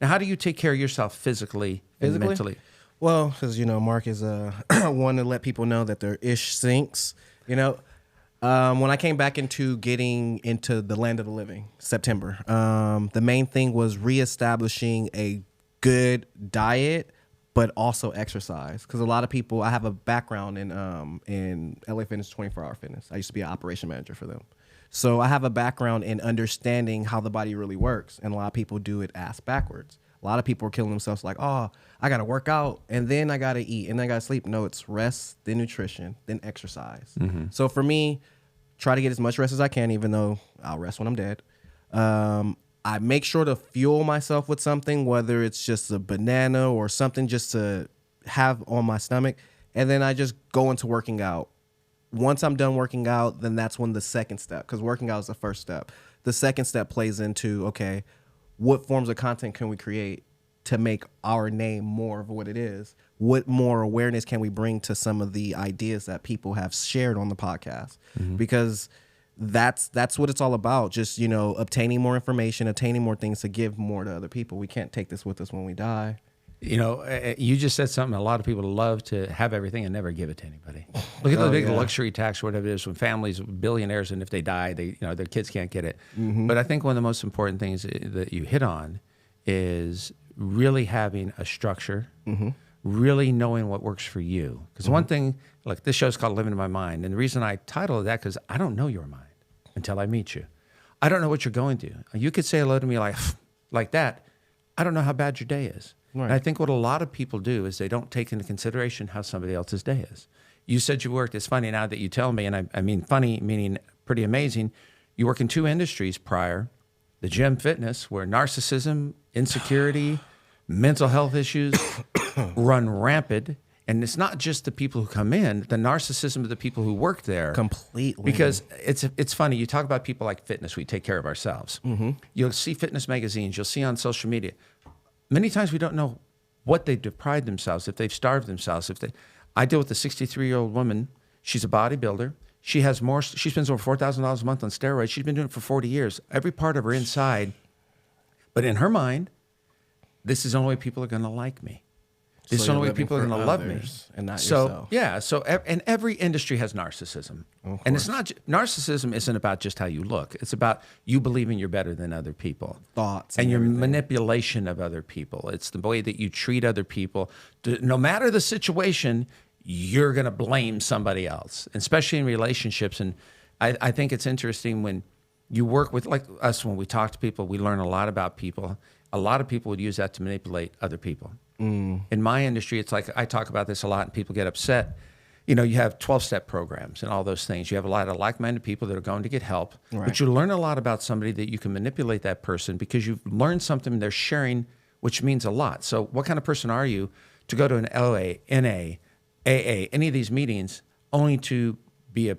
Now, how do you take care of yourself physically and mentally? Well, because, Mark is one to let people know that their ish sinks. When I came back into getting into the land of the living, September, the main thing was reestablishing a good diet, but also exercise. Because a lot of people, I have a background in LA Fitness, 24-hour fitness. I used to be an operation manager for them. So I have a background in understanding how the body really works. And a lot of people do it ass backwards. A lot of people are killing themselves like, oh, I got to work out and then I got to eat and then I got to sleep. No, it's rest, then nutrition, then exercise. Mm-hmm. So for me, try to get as much rest as I can, even though I'll rest when I'm dead. I make sure to fuel myself with something, whether it's just a banana or something just to have on my stomach. And then I just go into working out. Once I'm done working out, then that's when the second step, because working out is the first step. The second step plays into, okay, what forms of content can we create to make our name more of what it is? What more awareness can we bring to some of the ideas that people have shared on the podcast? Mm-hmm. Because that's what it's all about. Just, obtaining more information, obtaining more things to give more to other people. We can't take this with us when we die. You just said something. A lot of people love to have everything and never give it to anybody. Look at the big luxury tax, or whatever it is, when families, billionaires, and if they die, their kids can't get it. Mm-hmm. But I think one of the most important things that you hit on is really having a structure, mm-hmm. really knowing what works for you. Because mm-hmm. one thing, like this show's called Living in My Mind, and the reason I titled that, because I don't know your mind until I meet you. I don't know what you're going through. You could say hello to me like that. I don't know how bad your day is. Right. And I think what a lot of people do is they don't take into consideration how somebody else's day is. You said you worked, it's funny now that you tell me, and I mean funny, meaning pretty amazing. You work in two industries prior, the gym, fitness, where narcissism, insecurity, mental health issues run rampant. And it's not just the people who come in, the narcissism of the people who work there. Completely. Because it's funny, you talk about people like fitness, we take care of ourselves. Mm-hmm. You'll see fitness magazines, you'll see on social media. Many times we don't know what they've deprived themselves, if they've starved themselves. I deal with a 63-year-old woman. She's a bodybuilder. She spends over $4,000 a month on steroids. She's been doing it for 40 years. Every part of her inside. But in her mind, this is the only way people are going to like me. This is the only way people are going to love me. And not yourself. Yeah. And every industry has narcissism. And it's not, narcissism isn't about just how you look. It's about you believing you're better than other people. Thoughts. And your manipulation of other people. It's the way that you treat other people. No matter the situation, you're going to blame somebody else, especially in relationships. And I think it's interesting when you work with, like us, when we talk to people, we learn a lot about people. A lot of people would use that to manipulate other people. In my industry, it's like I talk about this a lot and people get upset. You have 12-step programs and all those things. You have a lot of like-minded people that are going to get help. Right. But you learn a lot about somebody that you can manipulate that person because you've learned something they're sharing, which means a lot. So what kind of person are you to go to an LA, NA, AA, any of these meetings only to be a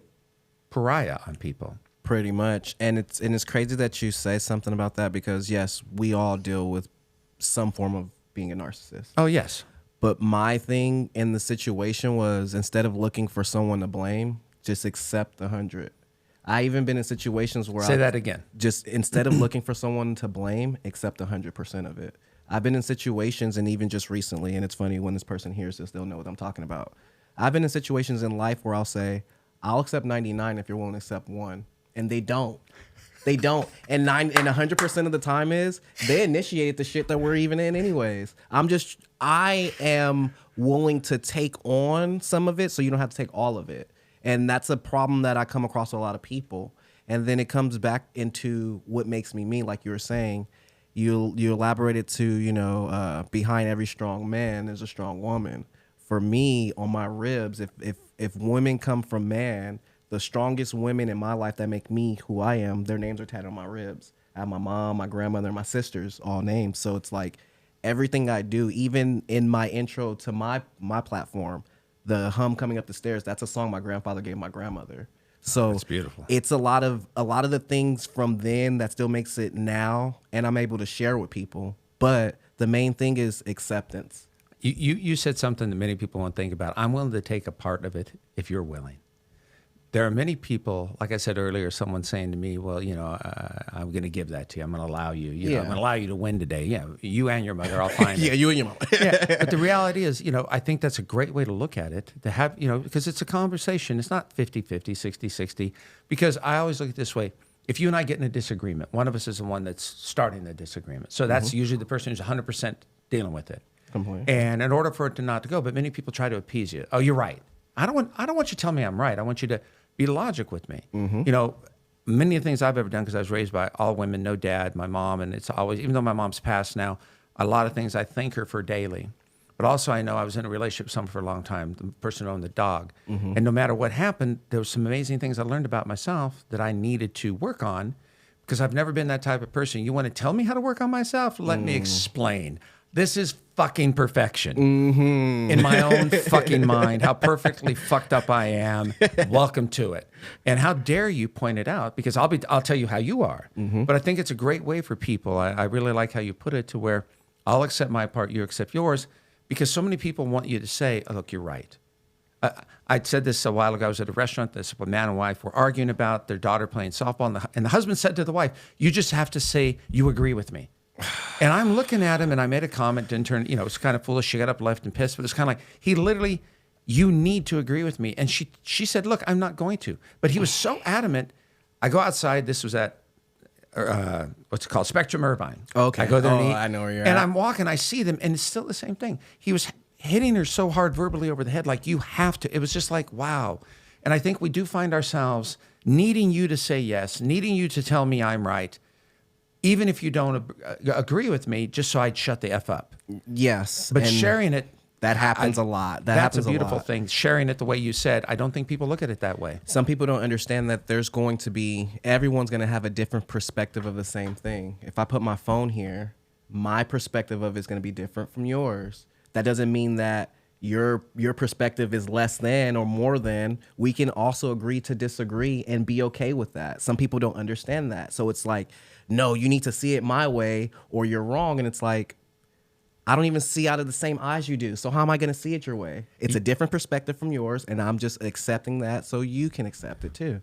pariah on people? Pretty much. And it's crazy that you say something about that because, yes, we all deal with some form of being a narcissist. Oh, yes. But my thing in the situation was instead of looking for someone to blame, just accept 100. I even been in situations where Say that again. Just instead of looking for someone to blame, accept 100% of it. I've been in situations, and even just recently, and it's funny when this person hears this, they'll know what I'm talking about. I've been in situations in life where I'll say, I'll accept 99 if you're willing to accept 1. And they don't. They don't. And 100% of the time is they initiated the shit that we're even in anyways. I am willing to take on some of it so you don't have to take all of it. And that's a problem that I come across with a lot of people. And then it comes back into what makes me me, like you were saying. You elaborated to, behind every strong man is a strong woman. For me, on my ribs, if women come from man, the strongest women in my life that make me who I am, their names are tatted on my ribs. I have my mom, my grandmother, and my sisters all named. So it's like everything I do, even in my intro to my platform, the hum coming up the stairs, that's a song my grandfather gave my grandmother. So that's beautiful. It's a lot of the things from then that still makes it now, and I'm able to share with people. But the main thing is acceptance. You said something that many people won't think about. I'm willing to take a part of it if you're willing. There are many people, like I said earlier, someone saying to me, well, I'm going to give that to you. I'm going to allow you. I'm going to allow you to win today. Yeah, you and your mother, I'll find it. Yeah, you and your mom. Yeah, but the reality is, I think that's a great way to look at it, to have, because it's a conversation. It's not 50-50, 60-60, because I always look at it this way. If you and I get in a disagreement, one of us is the one that's starting the disagreement. So that's usually the person who's 100% dealing with it. Completely. And in order for it to not to go, but many people try to appease you. Oh, you're right. I don't want you to tell me I'm right. I want you to be logic with me. Many of the things I've ever done, because I was raised by all women, no dad, my mom, and it's always, even though my mom's passed now, a lot of things I thank her for daily. But also I know I was in a relationship with someone for a long time, the person who owned the dog. And no matter what happened, there were some amazing things I learned about myself that I needed to work on, because I've never been that type of person. You want to tell me how to work on myself? Let me explain. This is fucking perfection in my own fucking mind, how perfectly fucked up I am. Welcome to it. And how dare you point it out, because I'll tell you how you are. But I think it's a great way for people. I really like how you put it, to where I'll accept my part, you accept yours, because so many people want you to say, oh, look, you're right. I said this a while ago. I was at a restaurant. This man and wife were arguing about their daughter playing softball. And the husband said to the wife, you just have to say you agree with me. And I'm looking at him, and I made a comment, didn't turn, it's kind of foolish. She got up, left, and pissed. But it's kind of like, he literally, you need to agree with me. And she said, look, I'm not going to. But he was so adamant. I go outside. This was at, what's it called? Spectrum Irvine. Okay. I go there and eat. I know where you're at. And I'm walking, I see them, and it's still the same thing. He was hitting her so hard verbally over the head, like, you have to. It was just like, wow. And I think we do find ourselves needing you to say yes, needing you to tell me I'm right, even if you don't agree with me, just so I'd shut the F up. Yes. But sharing it. That happens a lot. That's a beautiful thing. Sharing it the way you said. I don't think people look at it that way. Some people don't understand that everyone's going to have a different perspective of the same thing. If I put my phone here, my perspective of it is going to be different from yours. That doesn't mean that your perspective is less than or more than. We can also agree to disagree and be okay with that. Some people don't understand that. So it's like, no, you need to see it my way or you're wrong. And it's like, I don't even see out of the same eyes you do. So how am I going to see it your way? It's a different perspective from yours, and I'm just accepting that so you can accept it too.